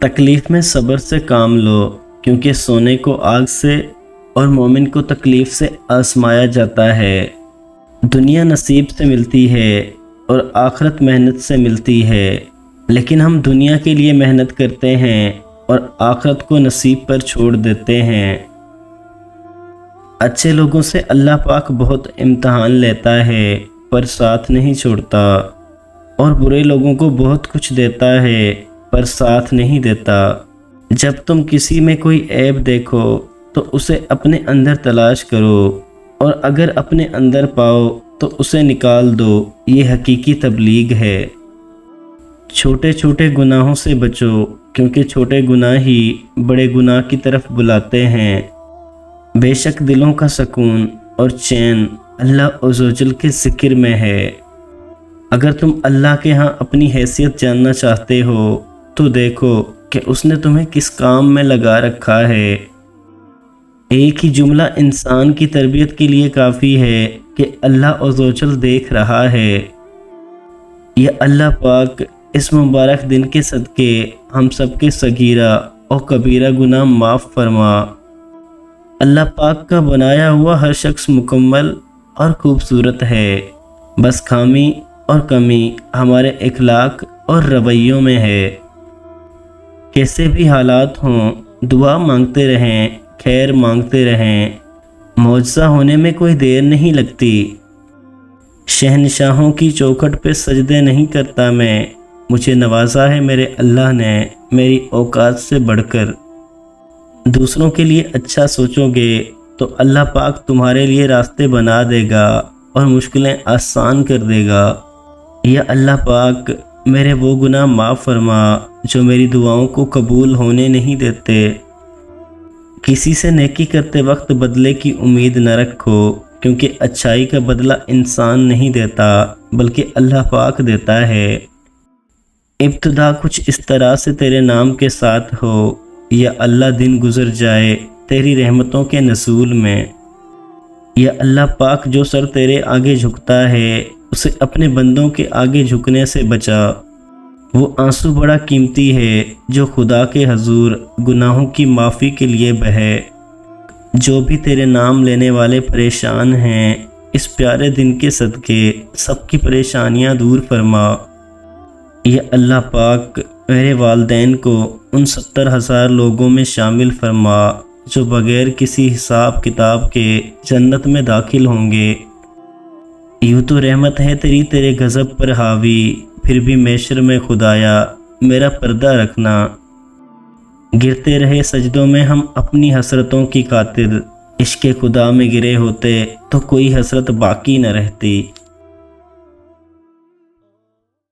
تکلیف میں صبر سے کام لو، کیونکہ سونے کو آگ سے اور مومن کو تکلیف سے آزمایا جاتا ہے۔ دنیا نصیب سے ملتی ہے اور آخرت محنت سے ملتی ہے، لیکن ہم دنیا کے لیے محنت کرتے ہیں اور آخرت کو نصیب پر چھوڑ دیتے ہیں۔ اچھے لوگوں سے اللہ پاک بہت امتحان لیتا ہے پر ساتھ نہیں چھوڑتا، اور برے لوگوں کو بہت کچھ دیتا ہے پر ساتھ نہیں دیتا۔ جب تم کسی میں کوئی عیب دیکھو تو اسے اپنے اندر تلاش کرو، اور اگر اپنے اندر پاؤ تو اسے نکال دو، یہ حقیقی تبلیغ ہے۔ چھوٹے چھوٹے گناہوں سے بچو، کیونکہ چھوٹے گناہ ہی بڑے گناہ کی طرف بلاتے ہیں۔ بے شک دلوں کا سکون اور چین اللہ عزوجل کے ذکر میں ہے۔ اگر تم اللہ کے ہاں اپنی حیثیت جاننا چاہتے ہو تو دیکھو کہ اس نے تمہیں کس کام میں لگا رکھا ہے۔ ایک ہی جملہ انسان کی تربیت کے لیے کافی ہے کہ اللہ عزوجل دیکھ رہا ہے۔ یا اللہ پاک اس مبارک دن کے صدقے ہم سب کے صغیرہ اور کبیرہ گناہ معاف فرما۔ اللہ پاک کا بنایا ہوا ہر شخص مکمل اور خوبصورت ہے، بس خامی اور کمی ہمارے اخلاق اور رویوں میں ہے۔ کیسے بھی حالات ہوں، دعا مانگتے رہیں، خیر مانگتے رہیں، معجزہ ہونے میں کوئی دیر نہیں لگتی۔ شہنشاہوں کی چوکھٹ پہ سجدے نہیں کرتا میں، مجھے نوازا ہے میرے اللہ نے میری اوقات سے بڑھ کر۔ دوسروں کے لیے اچھا سوچو گے تو اللہ پاک تمہارے لیے راستے بنا دے گا اور مشکلیں آسان کر دے گا۔ یا اللہ پاک میرے وہ گناہ معاف فرما جو میری دعاؤں کو قبول ہونے نہیں دیتے۔ کسی سے نیکی کرتے وقت بدلے کی امید نہ رکھو، کیونکہ اچھائی کا بدلہ انسان نہیں دیتا بلکہ اللہ پاک دیتا ہے۔ ابتدا کچھ اس طرح سے تیرے نام کے ساتھ ہو، یا اللہ دن گزر جائے تیری رحمتوں کے نزول میں۔ یا اللہ پاک جو سر تیرے آگے جھکتا ہے اسے اپنے بندوں کے آگے جھکنے سے بچا۔ وہ آنسو بڑا قیمتی ہے جو خدا کے حضور گناہوں کی معافی کے لیے بہے۔ جو بھی تیرے نام لینے والے پریشان ہیں، اس پیارے دن کے صدقے سب کی پریشانیاں دور فرما۔ یا اللہ پاک میرے والدین کو ان 70,000 لوگوں میں شامل فرما جو بغیر کسی حساب کتاب کے جنت میں داخل ہوں گے۔ یوں تو رحمت ہے تیری تیرے غضب پر حاوی، پھر بھی محشر میں خدایا میرا پردہ رکھنا۔ گرتے رہے سجدوں میں ہم اپنی حسرتوں کی خاطر، عشق خدا میں گرے ہوتے تو کوئی حسرت باقی نہ رہتی۔